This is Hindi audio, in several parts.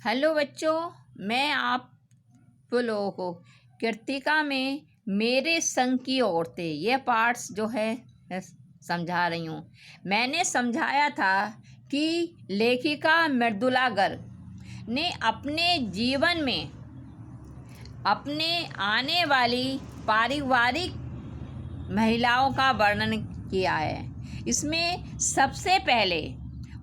हेलो बच्चों, मैं आप लोगों को कृतिका में मेरे संग की औरतें ये पार्ट्स जो है समझा रही हूँ। मैंने समझाया था कि लेखिका मृदुला गर्ग ने अपने जीवन में अपने आने वाली पारिवारिक महिलाओं का वर्णन किया है। इसमें सबसे पहले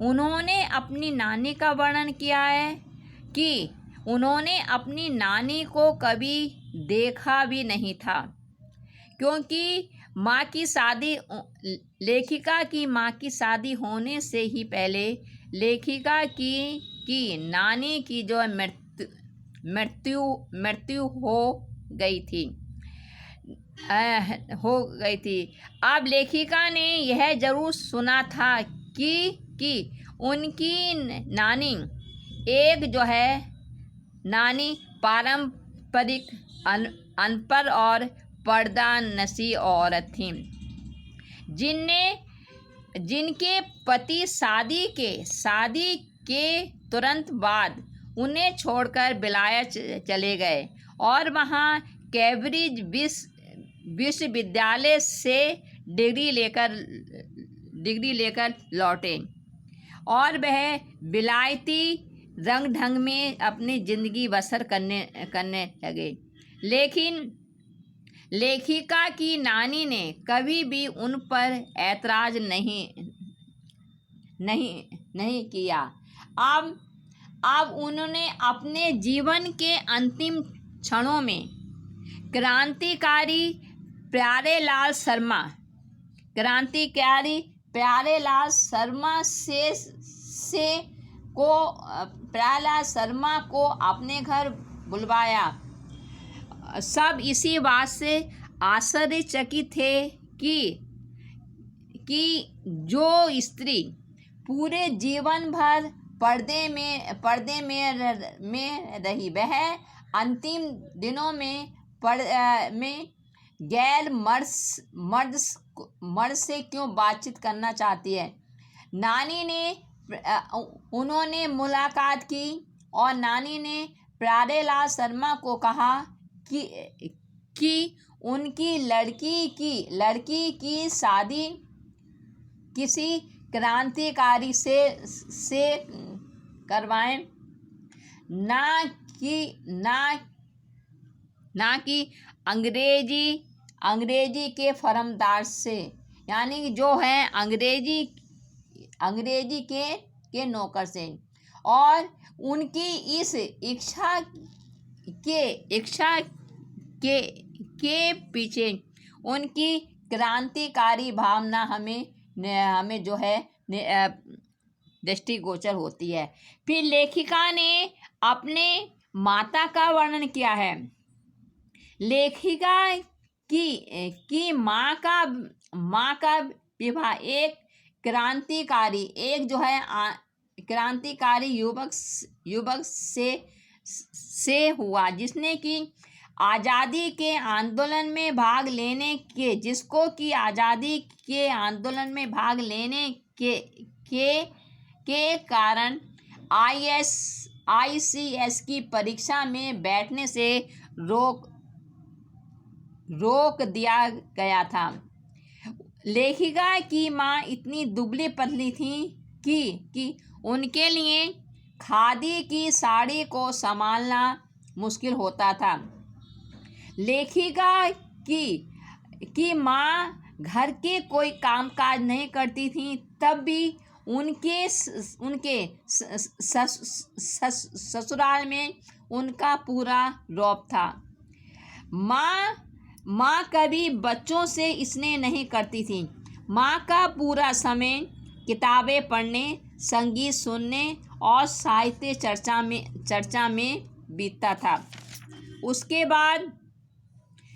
उन्होंने अपनी नानी का वर्णन किया है कि उन्होंने अपनी नानी को कभी देखा भी नहीं था, क्योंकि लेखिका की माँ की शादी होने से ही पहले लेखिका की नानी की जो मृत्यु मृत्यु हो गई थी। अब लेखिका ने यह जरूर सुना था कि उनकी नानी नानी पारंपरिक अनपढ़ और पर्दा नशी औरत थी, जिनके पति शादी के तुरंत बाद उन्हें छोड़कर विलायत चले गए और वहाँ कैम्ब्रिज विश्वविद्यालय से डिग्री लेकर लौटे और वह विलायती रंग ढंग में अपनी जिंदगी बसर करने लगे। लेकिन लेखिका की नानी ने कभी भी उन पर ऐतराज नहीं किया। अब उन्होंने अपने जीवन के अंतिम क्षणों में क्रांतिकारी प्यारेलाल शर्मा को अपने घर बुलवाया। सब इसी बात से आश्चर्यचकित थे कि जो स्त्री पूरे जीवन भर पर्दे में रही, वह अंतिम दिनों में गैर मर्द से क्यों बातचीत करना चाहती है। उन्होंने मुलाकात की और नानी ने प्यारेलाल शर्मा को कहा कि उनकी लड़की की शादी किसी क्रांतिकारी से करवाएं, ना कि अंग्रेजी के फर्मदार से, यानी जो है अंग्रेजी के नौकर से। और उनकी इस इच्छा के पीछे उनकी क्रांतिकारी भावना हमें जो है दृष्टिगोचर होती है। फिर लेखिका ने अपने माता का वर्णन किया है। लेखिका की माँ का विवाह एक क्रांतिकारी युवक से हुआ, जिसने कि आज़ादी के आंदोलन में भाग लेने के कारण ICS की परीक्षा में बैठने से रोक दिया गया था। लेखिका की माँ इतनी दुबली पतली थी कि उनके लिए खादी की साड़ी को संभालना मुश्किल होता था। लेखिका की माँ घर के कोई कामकाज नहीं करती थी, तब भी उनके ससुराल में उनका पूरा रौब था। माँ कभी बच्चों से स्नेह नहीं करती थी। माँ का पूरा समय किताबें पढ़ने, संगीत सुनने और साहित्य चर्चा में बीतता था। उसके बाद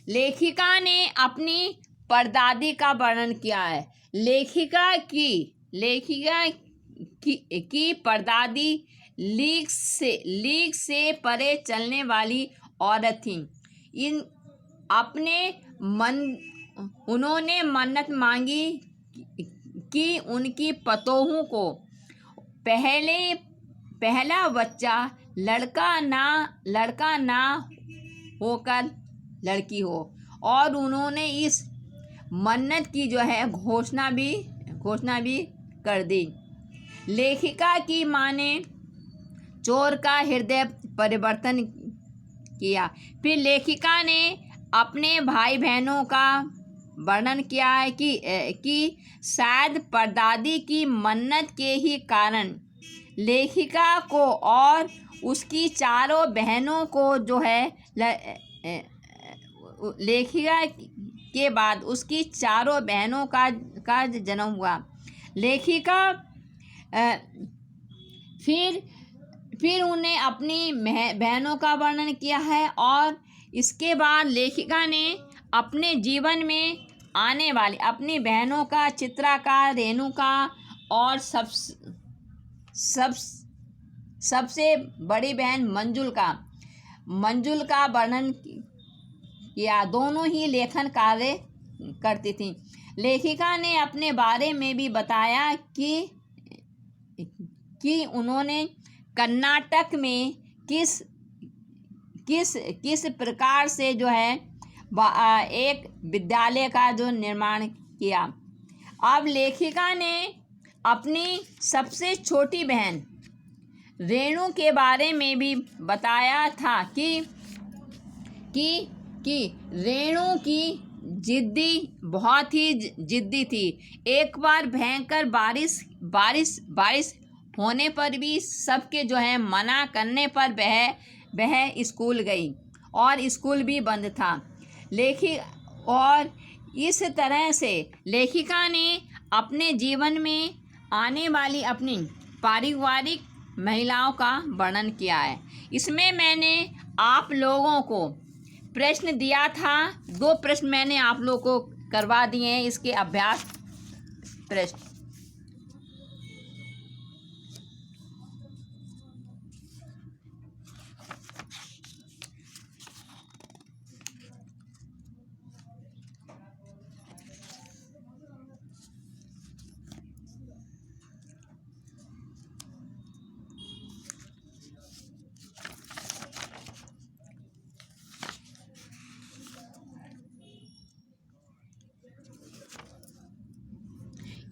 लेखिका ने अपनी परदादी का वर्णन किया है। लेखिका की परदादी लीक से परे चलने वाली औरत थी। उन्होंने मन्नत मांगी कि उनकी पतोहू को पहला बच्चा लड़का ना होकर लड़की हो, और उन्होंने इस मन्नत की जो है घोषणा भी कर दी। लेखिका की माँ ने चोर का हृदय परिवर्तन किया। फिर लेखिका ने अपने भाई बहनों का वर्णन किया है कि शायद परदादी की मन्नत के ही कारण लेखिका को और उसकी चारों बहनों को जो है लेखिका के बाद उसकी चारों बहनों का जन्म हुआ। लेखिका फिर उन्हें अपनी बहनों का वर्णन किया है, और इसके बाद लेखिका ने अपने जीवन में आने वाली अपनी बहनों का, चित्रा का, रेणुका और सबसे बड़ी बहन मंजुल का वर्णन किया। दोनों ही लेखन कार्य करती थीं। लेखिका ने अपने बारे में भी बताया कि उन्होंने कर्नाटक में किस प्रकार से जो है एक विद्यालय का जो निर्माण किया। अब लेखिका ने अपनी सबसे छोटी बहन रेणु के बारे में भी बताया था कि रेणु की बहुत ही जिद्दी थी। एक बार भयंकर बारिश होने पर भी सबके जो है मना करने पर वह स्कूल गई, और स्कूल भी बंद था। और इस तरह से लेखिका ने अपने जीवन में आने वाली अपनी पारिवारिक महिलाओं का वर्णन किया है। इसमें मैंने आप लोगों को प्रश्न दिया था। 2 प्रश्न मैंने आप लोगों को करवा दिए हैं, इसके अभ्यास प्रश्न।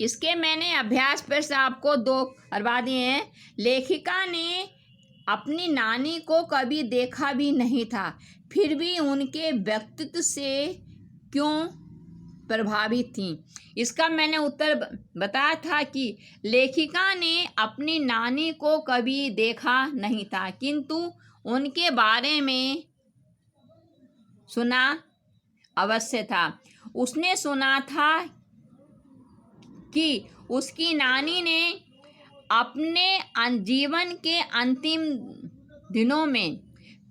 इसके मैंने अभ्यास प्रश्न आपको 2 करवा दिए हैं। लेखिका ने अपनी नानी को कभी देखा भी नहीं था, फिर भी उनके व्यक्तित्व से क्यों प्रभावित थी। इसका मैंने उत्तर बताया था कि लेखिका ने अपनी नानी को कभी देखा नहीं था, किंतु उनके बारे में सुना अवश्य था। उसने सुना था कि उसकी नानी ने अपने जीवन के अंतिम दिनों में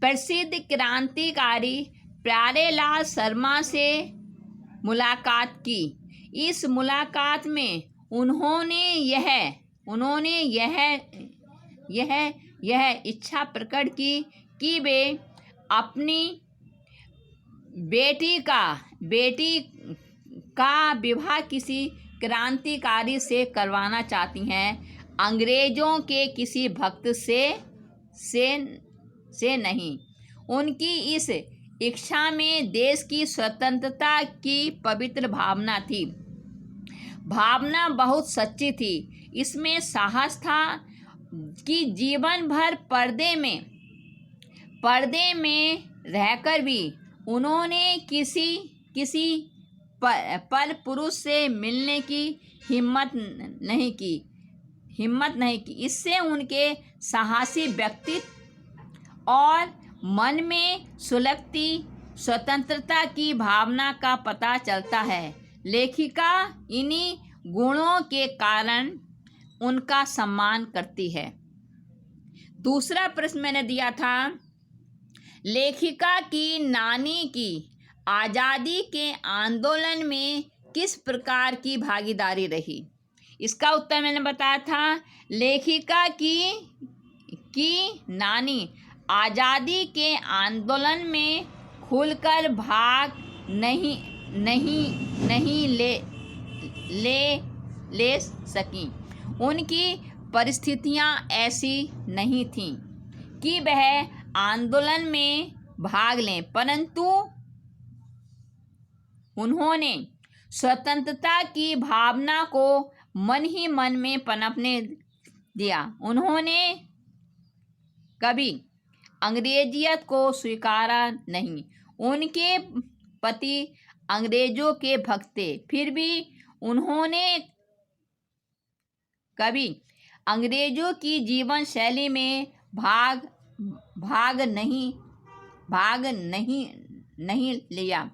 प्रसिद्ध क्रांतिकारी प्यारेलाल शर्मा से मुलाकात की। इस मुलाकात में उन्होंने यह इच्छा प्रकट की कि वे अपनी बेटी का विवाह किसी क्रांतिकारी से करवाना चाहती हैं, अंग्रेजों के किसी भक्त से नहीं। उनकी इस इच्छा में देश की स्वतंत्रता की पवित्र भावना थी। भावना बहुत सच्ची थी। इसमें साहस था कि जीवन भर पर्दे में रहकर भी उन्होंने किसी पर पुरुष से मिलने की हिम्मत नहीं की। इससे उनके साहसी व्यक्तित्व और मन में सुलगती स्वतंत्रता की भावना का पता चलता है। लेखिका इन्हीं गुणों के कारण उनका सम्मान करती है। दूसरा प्रश्न मैंने दिया था, लेखिका की नानी की आज़ादी के आंदोलन में किस प्रकार की भागीदारी रही। इसका उत्तर मैंने बताया था, लेखिका की नानी आज़ादी के आंदोलन में खुलकर भाग नहीं ले सकी। उनकी परिस्थितियां ऐसी नहीं थीं कि वह आंदोलन में भाग लें, परंतु उन्होंने स्वतंत्रता की भावना को मन ही मन में पनपने दिया। उन्होंने कभी अंग्रेजियत को स्वीकारा नहीं। उनके पति अंग्रेजों के भक्त थे, फिर भी उन्होंने कभी अंग्रेजों की जीवन शैली में भाग नहीं लिया।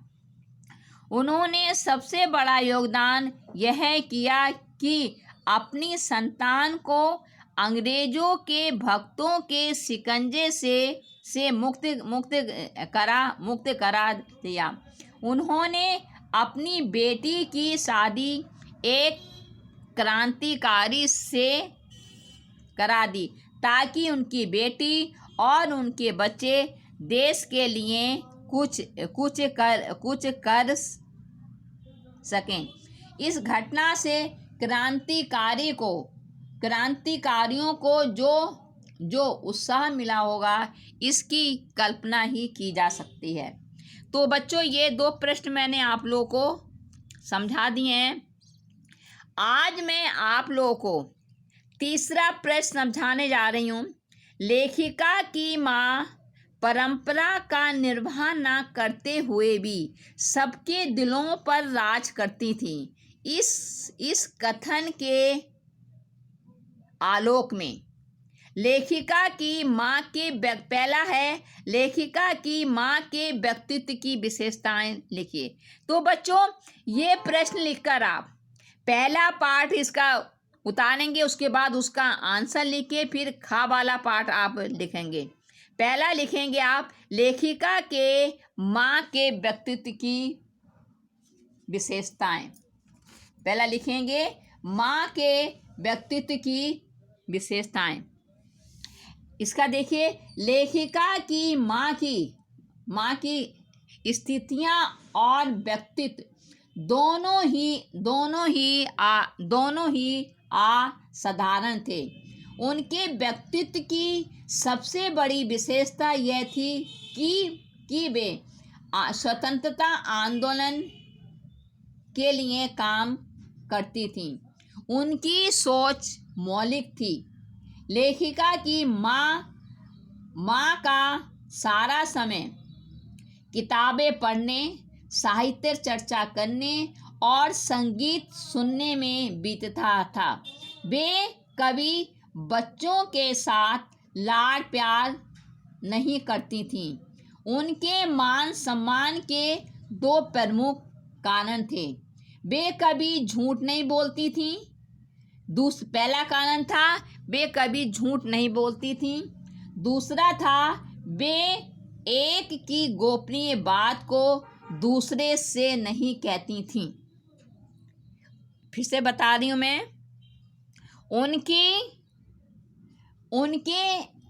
उन्होंने सबसे बड़ा योगदान यह किया कि अपनी संतान को अंग्रेजों के भक्तों के शिकंजे से मुक्त करा दिया। उन्होंने अपनी बेटी की शादी एक क्रांतिकारी से करा दी ताकि उनकी बेटी और उनके बच्चे देश के लिए कुछ कर सकें। इस घटना से क्रांतिकारियों को जो उत्साह मिला होगा, इसकी कल्पना ही की जा सकती है। तो बच्चों, ये 2 प्रश्न मैंने आप लोगों को समझा दिए हैं। आज मैं आप लोगों को तीसरा प्रश्न समझाने जा रही हूँ। लेखिका की माँ परंपरा का निर्वाह न करते हुए भी सबके दिलों पर राज करती थी। इस कथन के आलोक में लेखिका की माँ के पहला है, लेखिका की माँ के व्यक्तित्व की विशेषताएं लिखिए। तो बच्चों, ये प्रश्न लिखकर आप पहला पार्ट इसका उतारेंगे, उसके बाद उसका आंसर लिखिए, फिर खा वाला पार्ट आप लिखेंगे। पहला लिखेंगे आप लेखिका के माँ के व्यक्तित्व की विशेषताएं। पहला लिखेंगे माँ के व्यक्तित्व की विशेषताएं। इसका देखिए, लेखिका की माँ की स्थितियाँ और व्यक्तित्व दोनों ही असाधारण थे। उनके व्यक्तित्व की सबसे बड़ी विशेषता यह थी कि वे स्वतंत्रता आंदोलन के लिए काम करती थीं। उनकी सोच मौलिक थी। लेखिका की माँ का सारा समय किताबें पढ़ने, साहित्य चर्चा करने और संगीत सुनने में बीतता था। वे कभी बच्चों के साथ लाड़ प्यार नहीं करती थीं। उनके मान सम्मान के 2 प्रमुख कारण थे। वे कभी झूठ नहीं बोलती थीं। पहला कारण था वे कभी झूठ नहीं बोलती थीं। दूसरा था वे एक की गोपनीय बात को दूसरे से नहीं कहती थीं। फिर से बता रही हूँ मैं,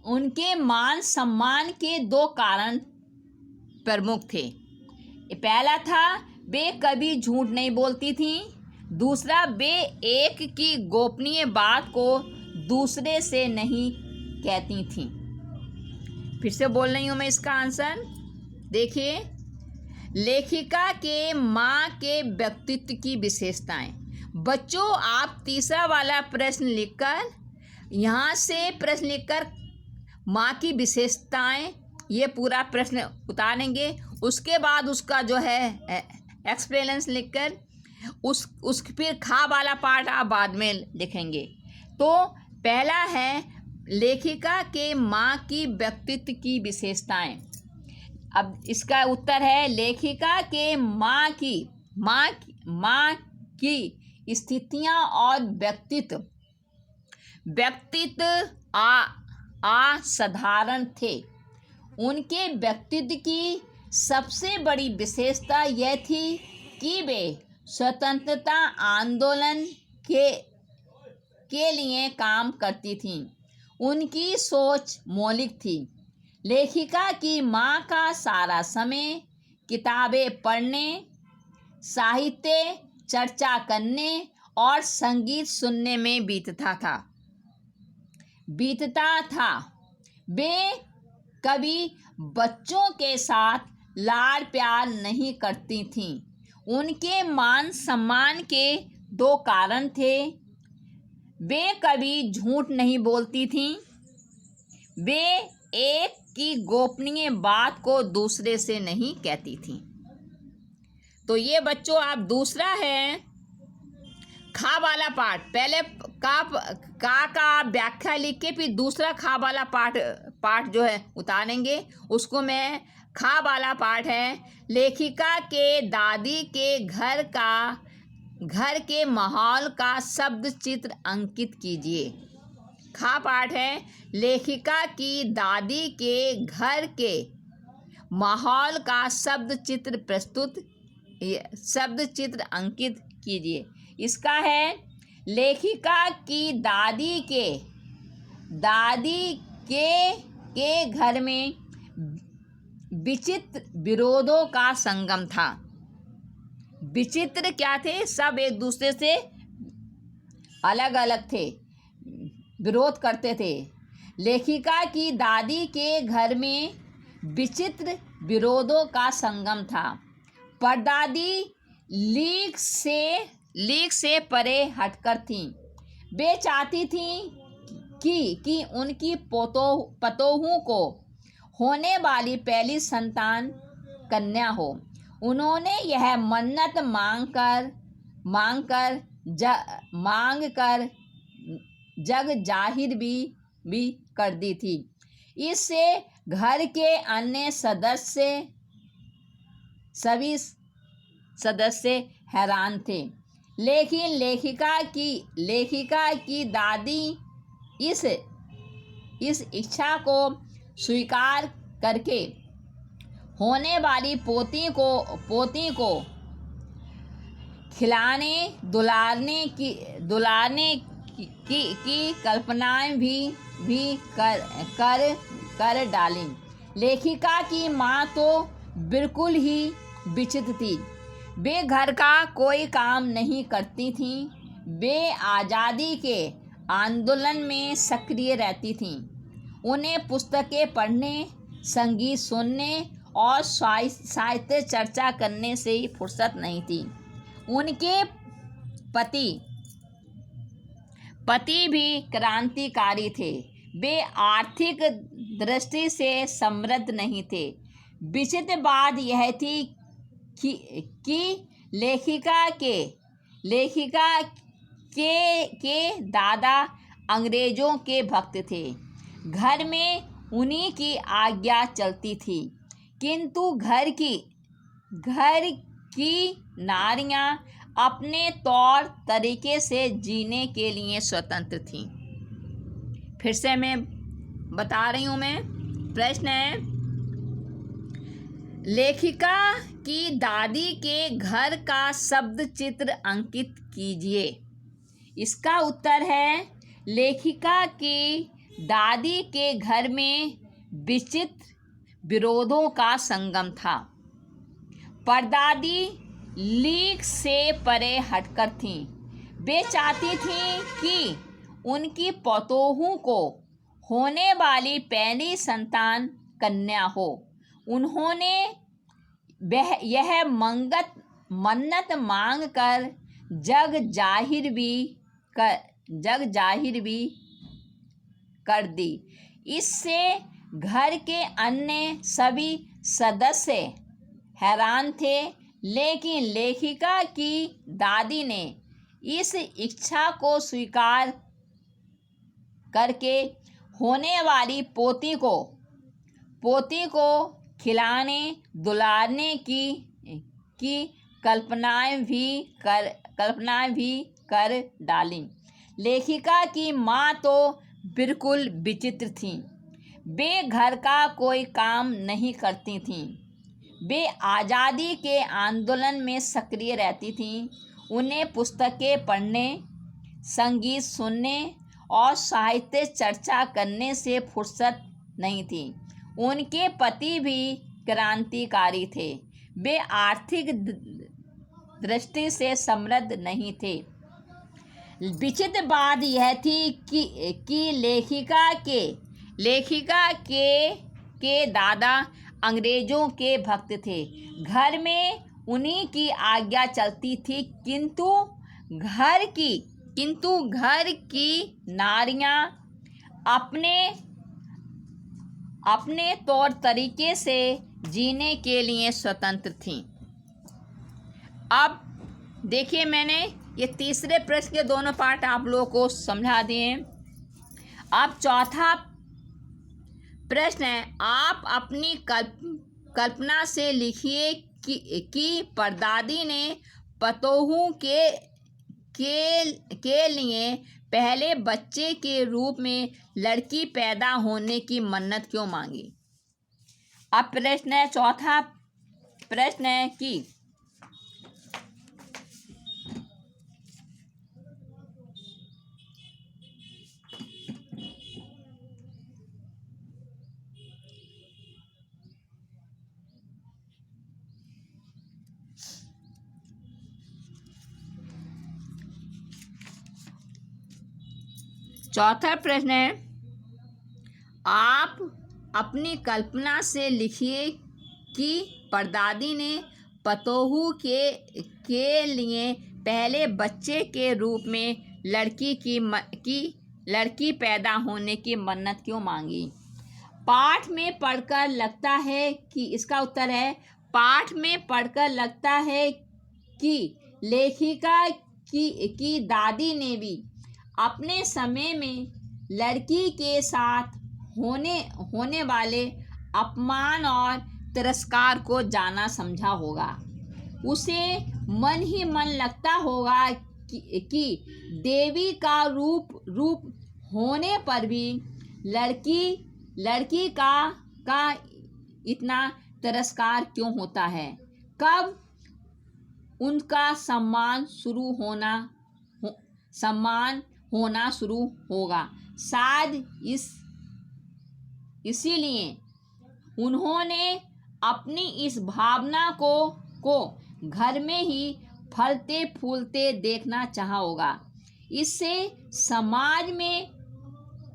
उनके मान सम्मान के 2 कारण प्रमुख थे। पहला था वे कभी झूठ नहीं बोलती थीं। दूसरा, वे एक की गोपनीय बात को दूसरे से नहीं कहती थीं। फिर से बोल रही हूँ मैं इसका आंसर। देखिए, लेखिका के माँ के व्यक्तित्व की विशेषताएं। बच्चों, आप तीसरा वाला प्रश्न लिखकर, यहाँ से प्रश्न लिखकर माँ की विशेषताएं, ये पूरा प्रश्न उतारेंगे। उसके बाद उसका जो है एक्सप्लेनेंस लिखकर फिर खा वाला पार्ट आप बाद में लिखेंगे। तो पहला है लेखिका के माँ की व्यक्तित्व की विशेषताएं। अब इसका उत्तर है लेखिका के माँ की स्थितियाँ और व्यक्तित्व असाधारण थे। उनके व्यक्तित्व की सबसे बड़ी विशेषता यह थी कि वे स्वतंत्रता आंदोलन के लिए काम करती थीं। उनकी सोच मौलिक थी। लेखिका की माँ का सारा समय किताबें पढ़ने, साहित्य चर्चा करने और संगीत सुनने में बीतता था। वे कभी बच्चों के साथ लाड़ प्यार नहीं करती थीं। उनके मान सम्मान के दो कारण थे। वे कभी झूठ नहीं बोलती थीं। वे एक की गोपनीय बात को दूसरे से नहीं कहती थीं। तो ये बच्चों आप दूसरा है खा वाला पाठ, पहले का व्याख्या लिख के फिर दूसरा खा वाला पाठ जो है उतारेंगे। उसको मैं खा वाला पाठ है, लेखिका के दादी के घर के माहौल का शब्द चित्र अंकित कीजिए। खा पाठ है, लेखिका की दादी के घर के माहौल का शब्द चित्र अंकित कीजिए। इसका है, लेखिका की दादी के घर में विचित्र विरोधों का संगम था। विचित्र क्या थे? सब एक दूसरे से अलग अलग थे, विरोध करते थे। लेखिका की दादी के घर में विचित्र विरोधों का संगम था। परदादी लीक से परे हटकर थीं। वे चाहती थीं कि उनकी पतोहू को होने वाली पहली संतान कन्या हो। उन्होंने यह मन्नत मांग कर जग जाहिर भी कर दी थी। इससे घर के अन्य सभी सदस्य हैरान थे, लेकिन लेखिका की दादी इस इच्छा को स्वीकार करके होने वाली पोती को खिलाने दुलारने की कल्पनाएं भी कर डाली। लेखिका की माँ तो बिल्कुल ही विचित्र थी। वे घर का कोई काम नहीं करती थीं। वे आज़ादी के आंदोलन में सक्रिय रहती थीं। उन्हें पुस्तकें पढ़ने, संगीत सुनने और साहित्य चर्चा करने से ही फुर्सत नहीं थी। उनके पति भी क्रांतिकारी थे। वे आर्थिक दृष्टि से समृद्ध नहीं थे। विचित्र बात यह थी कि लेखिका के दादा अंग्रेजों के भक्त थे। घर में उन्हीं की आज्ञा चलती थी, किंतु घर की नारियां अपने तौर तरीके से जीने के लिए स्वतंत्र थीं। फिर से मैं बता रही हूँ। प्रश्न है, लेखिका की दादी के घर का शब्द चित्र अंकित कीजिए। इसका उत्तर है, लेखिका की दादी के घर में विचित्र विरोधों का संगम था। परदादी लीक से परे हटकर थीं। वे चाहती थीं कि उनकी पतोहू को होने वाली पहली संतान कन्या हो। उन्होंने यह मन्नत मांग कर जग जाहिर भी कर दी। इससे घर के अन्य सभी सदस्य हैरान थे, लेकिन लेखिका की दादी ने इस इच्छा को स्वीकार करके होने वाली पोती को खिलाने दुलारने की कल्पनाएं भी कर डाली। लेखिका की माँ तो बिल्कुल विचित्र थीं। वे घर का कोई काम नहीं करती थीं। वे आज़ादी के आंदोलन में सक्रिय रहती थीं। उन्हें पुस्तकें पढ़ने, संगीत सुनने और साहित्य चर्चा करने से फुर्सत नहीं थी। उनके पति भी क्रांतिकारी थे। वे आर्थिक दृष्टि से समृद्ध नहीं थे। विचित्र बात यह थी कि लेखिका के आपके दादा अंग्रेजों के भक्त थे। घर में उन्हीं की आज्ञा चलती थी, किंतु घर की नारियां अपने तौर तरीके से जीने के लिए स्वतंत्र थीं। अब देखिए, मैंने ये तीसरे प्रश्न के दोनों पार्ट आप लोगों को समझा दिए। अब चौथा प्रश्न है, आप अपनी कल्पना से लिखिए कि परदादी ने पतोहू के लिए पहले बच्चे के रूप में लड़की पैदा होने की मन्नत क्यों मांगी। अब चौथा प्रश्न है कि चौथा प्रश्न है, आप अपनी कल्पना से लिखिए कि परदादी ने पतोहू के लिए पहले बच्चे के रूप में लड़की पैदा होने की मन्नत क्यों मांगी। पाठ में पढ़कर लगता है कि इसका उत्तर है, पाठ में पढ़कर लगता है कि लेखिका की दादी ने भी अपने समय में लड़की के साथ होने वाले अपमान और तिरस्कार को जाना समझा होगा। उसे मन ही मन लगता होगा कि देवी का रूप होने पर भी लड़की का इतना तिरस्कार क्यों होता है। कब उनका सम्मान होना शुरू होगा। शायद इसीलिए उन्होंने अपनी इस भावना को घर में ही फलते फूलते देखना चाहा होगा।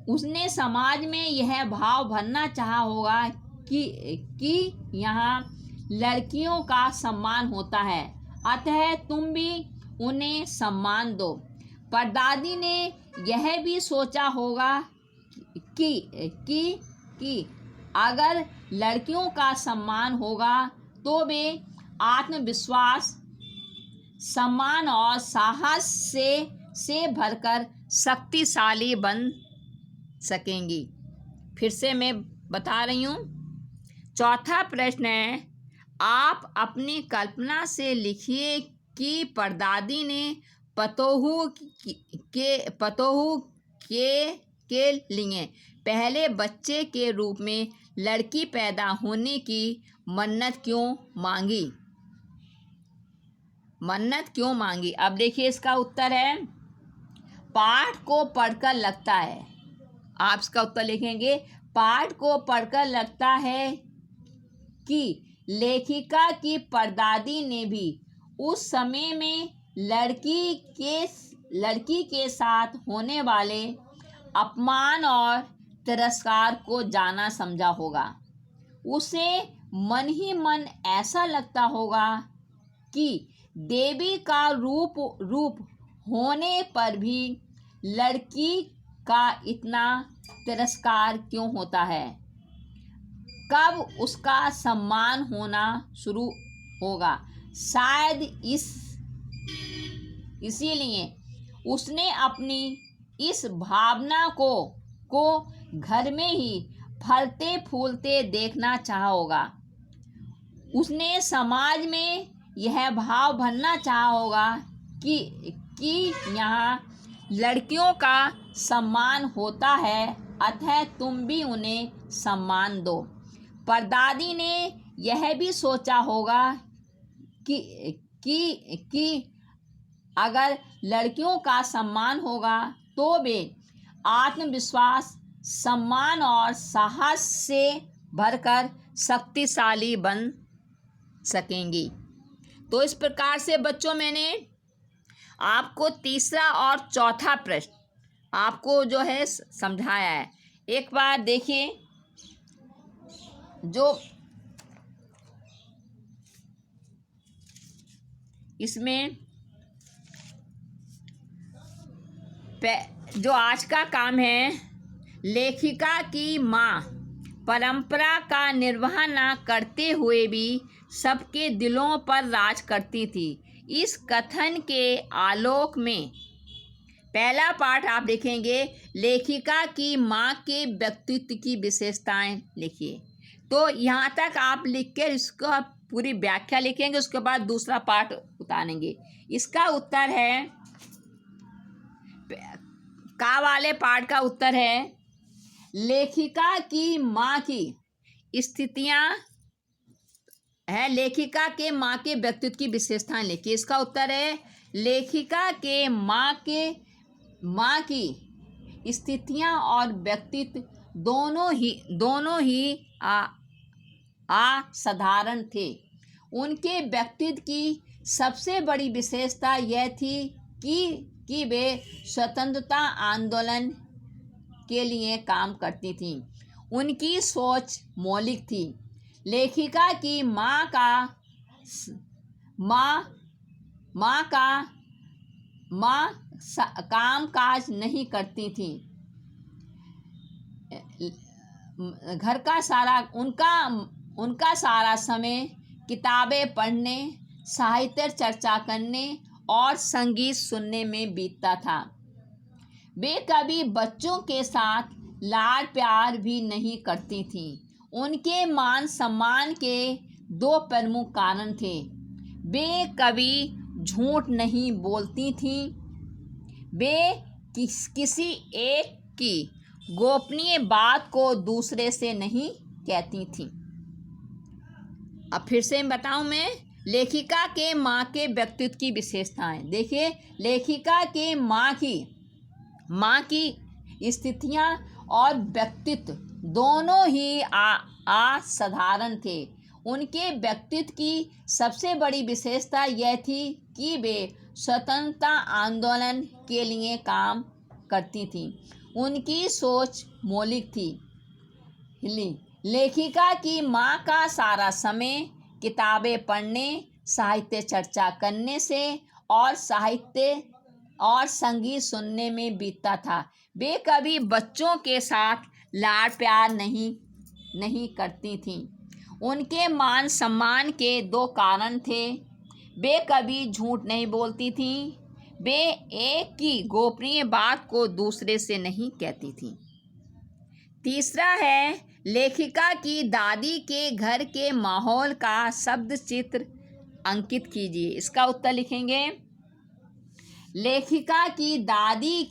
उसने समाज में यह भाव भरना चाहा होगा कि यहाँ लड़कियों का सम्मान होता है, अतः तुम भी उन्हें सम्मान दो। परदादी ने यह भी सोचा होगा कि अगर लड़कियों का सम्मान होगा तो वे आत्मविश्वास, सम्मान और साहस से भरकर शक्तिशाली बन सकेंगी। फिर से मैं बता रही हूँ। चौथा प्रश्न है, आप अपनी कल्पना से लिखिए कि परदादी ने पतोहू के लिए पहले बच्चे के रूप में लड़की पैदा होने की मन्नत क्यों मांगी। अब देखिए, इसका उत्तर है, पाठ को पढ़कर लगता है, आप इसका उत्तर लिखेंगे, पाठ को पढ़कर लगता है कि लेखिका की परदादी ने भी उस समय में लड़की के साथ होने वाले अपमान और तिरस्कार को जाना समझा होगा। उसे मन ही मन ऐसा लगता होगा कि देवी का रूप होने पर भी लड़की का इतना तिरस्कार क्यों होता है। कब उसका सम्मान होना शुरू होगा। शायद इसीलिए उसने अपनी इस भावना को घर में ही फलते फूलते देखना चाहा होगा। उसने समाज में यह भाव भरना चाहा होगा कि यहाँ लड़कियों का सम्मान होता है, अतः तुम भी उन्हें सम्मान दो। परदादी ने यह भी सोचा होगा कि अगर लड़कियों का सम्मान होगा तो वे आत्मविश्वास, सम्मान और साहस से भरकर शक्तिशाली बन सकेंगी। तो इस प्रकार से बच्चों, मैंने आपको तीसरा और चौथा प्रश्न आपको जो है समझाया है। एक बार देखिए, जो इसमें जो आज का काम है, लेखिका की माँ परंपरा का निर्वाह न करते हुए भी सबके दिलों पर राज करती थी। इस कथन के आलोक में पहला पाठ आप देखेंगे, लेखिका की माँ के व्यक्तित्व की विशेषताएं लिखिए। तो यहाँ तक आप लिख कर इसको आप पूरी व्याख्या लिखेंगे, उसके बाद दूसरा पाठ उतारेंगे। इसका उत्तर है, का वाले पाठ का उत्तर है, लेखिका की माँ की स्थितियाँ है, लेखिका के माँ के व्यक्तित्व की विशेषताएं लिखिए। इसका उत्तर है, लेखिका के माँ की स्थितियाँ और व्यक्तित्व दोनों ही असाधारण थे। उनके व्यक्तित्व की सबसे बड़ी विशेषता यह थी कि वे स्वतंत्रता आंदोलन के लिए काम करती थीं। उनकी सोच मौलिक थी। लेखिका की माँ काम काज नहीं करती थी। घर का सारा उनका सारा समय किताबें पढ़ने, साहित्य चर्चा करने और संगीत सुनने में बीतता था। वे कभी बच्चों के साथ लाड प्यार भी नहीं करती थीं। उनके मान सम्मान के दो प्रमुख कारण थे। वे कभी झूठ नहीं बोलती थीं। वे किसी एक की गोपनीय बात को दूसरे से नहीं कहती थीं। अब फिर से बताऊं मैं, लेखिका के माँ के व्यक्तित्व की विशेषताएं देखिए। लेखिका के माँ की स्थितियाँ और व्यक्तित्व दोनों ही असाधारण थे। उनके व्यक्तित्व की सबसे बड़ी विशेषता यह थी कि वे स्वतंत्रता आंदोलन के लिए काम करती थीं। उनकी सोच मौलिक थी। लेखिका की माँ का सारा समय किताबें पढ़ने, साहित्य चर्चा करने से और संगीत सुनने में बीतता था। वे कभी बच्चों के साथ लाड प्यार नहीं करती थीं। उनके मान सम्मान के दो कारण थे। वे कभी झूठ नहीं बोलती थीं। वे एक की गोपनीय बात को दूसरे से नहीं कहती थीं। तीसरा है, लेखिका की दादी के घर के माहौल का शब्द चित्र अंकित कीजिए। इसका उत्तर लिखेंगे, लेखिका की दादी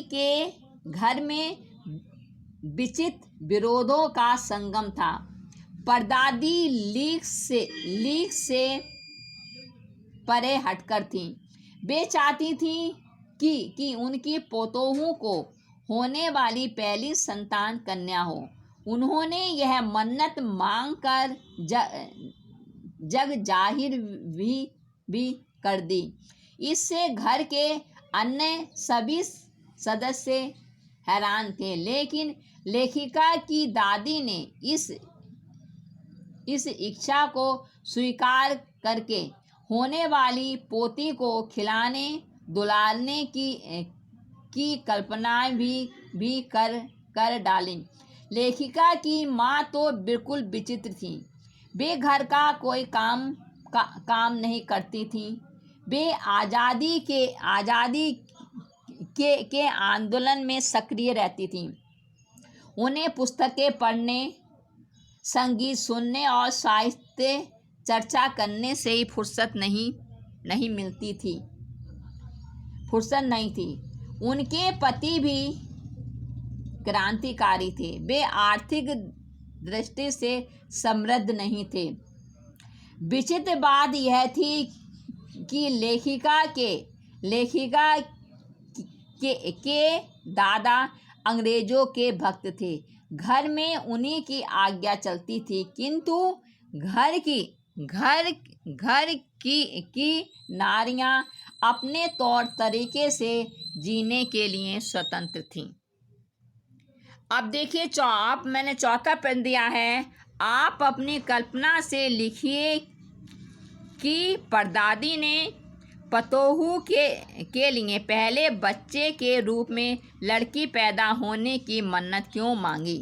के घर में विचित्र विरोधों का संगम था। परदादी लीक से परे हटकर थीं। वे चाहती थीं कि उनकी पोतोहू को होने वाली पहली संतान कन्या हो। उन्होंने यह मन्नत मांगकर जग जाहिर भी कर दी। इससे घर के अन्य सभी सदस्य हैरान थे, लेकिन लेखिका की दादी ने इस इच्छा को स्वीकार करके होने वाली पोती को खिलाने दुलारने की कल्पनाएं भी कर डाली। लेखिका की माँ तो बिल्कुल विचित्र थी। वे घर का कोई काम नहीं करती थी। वे आज़ादी के आंदोलन में सक्रिय रहती थीं। उन्हें पुस्तकें पढ़ने, संगीत सुनने और साहित्य चर्चा करने से ही फुर्सत नहीं मिलती थी। फुर्सत नहीं थी। उनके पति भी क्रांतिकारी थे। वे आर्थिक दृष्टि से समृद्ध नहीं थे। विचित्र बात यह थी कि लेखिका के दादा अंग्रेजों के भक्त थे। घर में उन्हीं की आज्ञा चलती थी, किंतु घर की नारियां अपने तौर तरीके से जीने के लिए स्वतंत्र थीं। अब देखिए आप मैंने चौथा प्रश्न दिया है, आप अपनी कल्पना से लिखिए कि परदादी ने पतोहू के लिए पहले बच्चे के रूप में लड़की पैदा होने की मन्नत क्यों मांगी।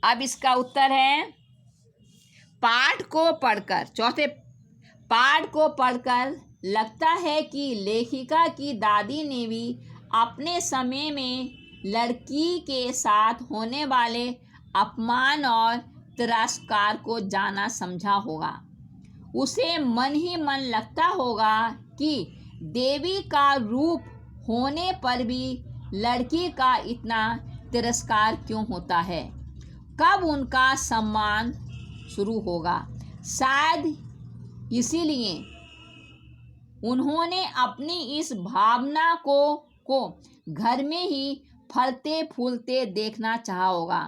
अब इसका उत्तर है, पाठ को पढ़कर, चौथे पाठ को पढ़कर लगता है कि लेखिका की दादी ने भी अपने समय में लड़की के साथ होने वाले अपमान और तिरस्कार को जाना समझा होगा। उसे मन ही मन लगता होगा कि देवी का रूप होने पर भी लड़की का इतना तिरस्कार क्यों होता है, कब उनका सम्मान शुरू होगा। शायद इसीलिए उन्होंने अपनी इस भावना को घर में ही फलते फूलते देखना चाहा होगा।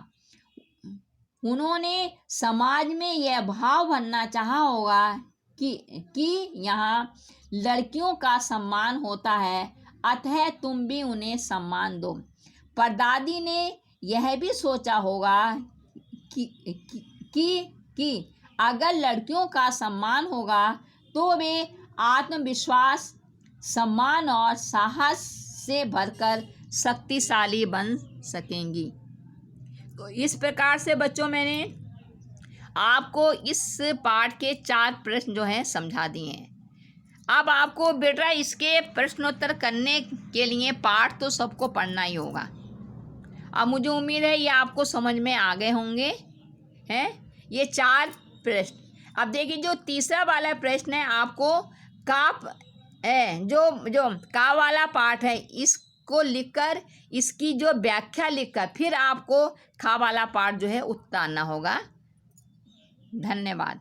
उन्होंने समाज में यह भाव भरना चाहा होगा कि यहाँ लड़कियों का सम्मान होता है, अतः तुम भी उन्हें सम्मान दो। परदादी ने यह भी सोचा होगा कि अगर लड़कियों का सम्मान होगा तो वे आत्मविश्वास, सम्मान और साहस से भरकर शक्तिशाली बन सकेंगी। तो इस प्रकार से बच्चों मैंने आपको इस पाठ के 4 प्रश्न जो हैं समझा दिए हैं। अब आपको बेटा इसके प्रश्नोत्तर करने के लिए पाठ तो सबको पढ़ना ही होगा। अब मुझे उम्मीद है ये आपको समझ में आ गए होंगे हैं ये 4 प्रश्न। अब देखिए जो तीसरा वाला प्रश्न है, आपको जो का वाला पाठ है इसको लिखकर इसकी जो व्याख्या लिखकर फिर आपको खा वाला पाठ जो है उतारना होगा। धन्यवाद।